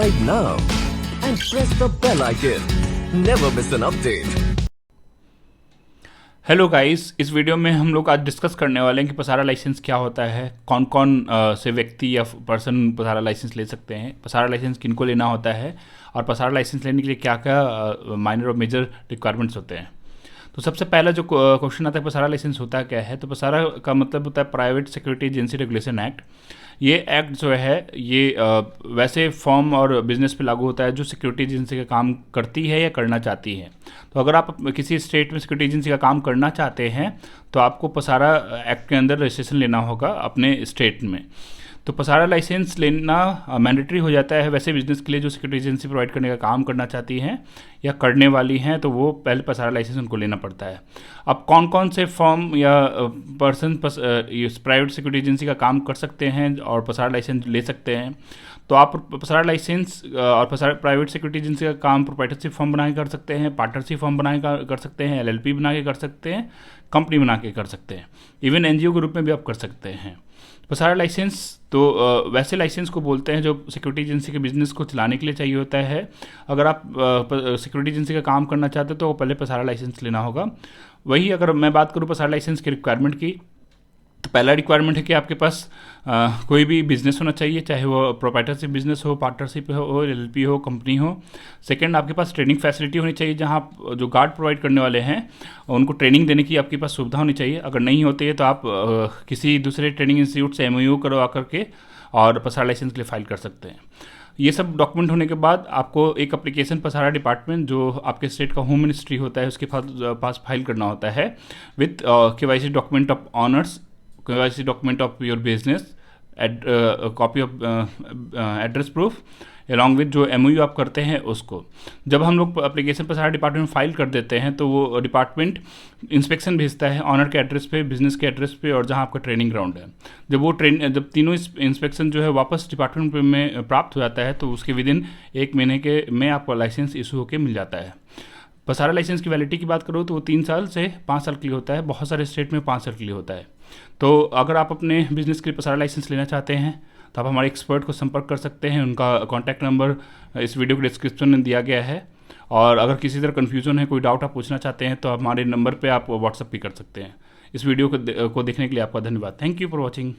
Subscribe now and press the bell icon. Never miss an update. Hello guys, इस video में हम लोग आज डिस्कस करने वाले हैं कि पसारा लाइसेंस क्या होता है, कौन कौन से व्यक्ति या पर्सन पसारा लाइसेंस ले सकते हैं, पसारा लाइसेंस किनको लेना होता है और पसारा लाइसेंस लेने के लिए क्या क्या माइनर और मेजर रिक्वायरमेंट्स होते हैं। तो सबसे पहला जो क्वेश्चन आता है पसारा लाइसेंस होता है क्या है, तो पसारा का मतलब होता है private security agency regulation act. ये एक्ट जो है ये वैसे फर्म और बिजनेस पे लागू होता है जो सिक्योरिटी एजेंसी का काम करती है या करना चाहती है। तो अगर आप किसी स्टेट में सिक्योरिटी एजेंसी का काम करना चाहते हैं तो आपको पसारा एक्ट के अंदर रजिस्ट्रेशन लेना होगा अपने स्टेट में। तो पसारा लाइसेंस लेना मैंडेटरी हो जाता है वैसे बिजनेस के लिए जो सिक्योरिटी एजेंसी प्रोवाइड करने का काम करना चाहती हैं या करने वाली हैं, तो वो पहले पसारा लाइसेंस उनको लेना पड़ता है। अब कौन कौन से फर्म या पर्सन प्राइवेट सिक्योरिटी एजेंसी का काम कर सकते हैं और पसारा लाइसेंस ले सकते हैं, तो आप पसारा लाइसेंस और पसारा प्राइवेट सिक्योरिटी एजेंसी का काम प्रोप्राइटरशिप फर्म बना के कर सकते हैं, पार्टनरशिप फर्म बना के कर सकते हैं, LLP बना के कर सकते हैं, कंपनी बना के कर सकते हैं, इवन NGO के रूप में भी आप कर सकते हैं। पसारा लाइसेंस तो वैसे लाइसेंस को बोलते हैं जो सिक्योरिटी एजेंसी के बिजनेस को चलाने के लिए चाहिए होता है। अगर आप सिक्योरिटी एजेंसी का काम करना चाहते हो तो पहले पसारा लाइसेंस लेना होगा। वही अगर मैं बात करूँ पसारा लाइसेंस की रिक्वायरमेंट की, तो पहला रिक्वायरमेंट है कि आपके पास कोई भी बिजनेस होना चाहिए, चाहे वो प्रोप्राइटरशिप बिजनेस हो, पार्टनरशिप हो, LLP हो, कंपनी हो। सेकंड, आपके पास ट्रेनिंग फैसिलिटी होनी चाहिए जहां आप जो गार्ड प्रोवाइड करने वाले हैं उनको ट्रेनिंग देने की आपके पास सुविधा होनी चाहिए। अगर नहीं होती है तो आप किसी दूसरे ट्रेनिंग इंस्टीट्यूट से MOU करवा करके और पसारा लाइसेंस के लिए फाइल कर सकते हैं। ये सब डॉक्यूमेंट होने के बाद आपको एक एप्लीकेशन पसारा डिपार्टमेंट जो आपके स्टेट का होम मिनिस्ट्री होता है उसके पास फाइल करना होता है with KYC document of honours, KYC document of your business, copy of address proof along with जो MOU आप करते हैं उसको। जब हम लोग एप्लीकेशन पसारा डिपार्टमेंट में फाइल कर देते हैं तो वो डिपार्टमेंट इंस्पेक्शन भेजता है ऑनर के एड्रेस पे, बिजनेस के एड्रेस पे और जहां आपका ट्रेनिंग ग्राउंड है। जब तीनों इंस्पेक्शन जो है वापस डिपार्टमेंट में प्राप्त हो जाता है तो उसके विदिन 1 महीने के में आपका लाइसेंस इशू होकर मिल जाता है। पसारा लाइसेंस की वैलिडिटी की बात करो तो वो 3 साल से 5 साल के लिए होता है, बहुत सारे स्टेट में 5 साल के लिए होता है। तो अगर आप अपने बिजनेस के लिए पसारा लाइसेंस लेना चाहते हैं तो आप हमारे एक्सपर्ट को संपर्क कर सकते हैं। उनका कॉन्टैक्ट नंबर इस वीडियो के डिस्क्रिप्शन में दिया गया है। और अगर किसी तरह कन्फ्यूजन है, कोई डाउट आप पूछना चाहते हैं तो हमारे नंबर पर आप व्हाट्सअप भी कर सकते हैं। इस वीडियो को देखने के लिए आपका धन्यवाद। Thank you for watching.